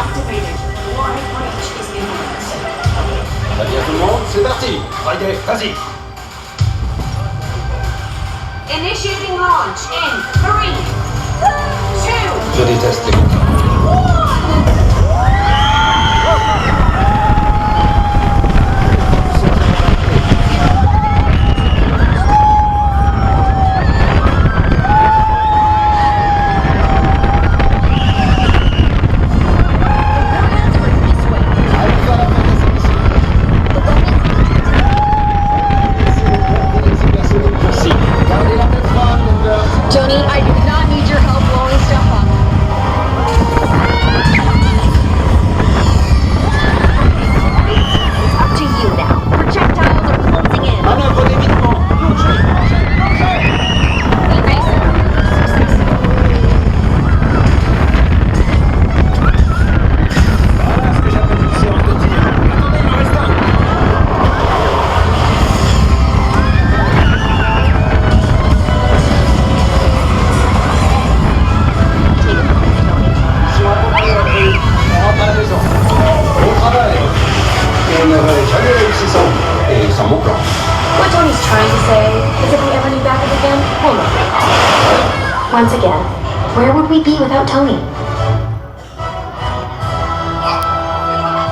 activated. Warhead breach is imminent. Ça va bien tout le monde, c'est parti. Friday, vas-y. Initiating launch in 3, 2, Je déteste les comptes. Tony, I do not need your help blowing stuff up. It's up to you now. Projectiles are closing in. Manœuvre d'évitement. Plongez, plongez, plongez. Voilà ce que j'appelle une séance de tir. Attendez, il en reste un. On rentre à la maison. Bon travail. On n'aurait jamais réussi sans vous. Et sans mon plan. What Tony's trying to say is if we ever need backup again, we'll know. Once again, where would we be without Tony?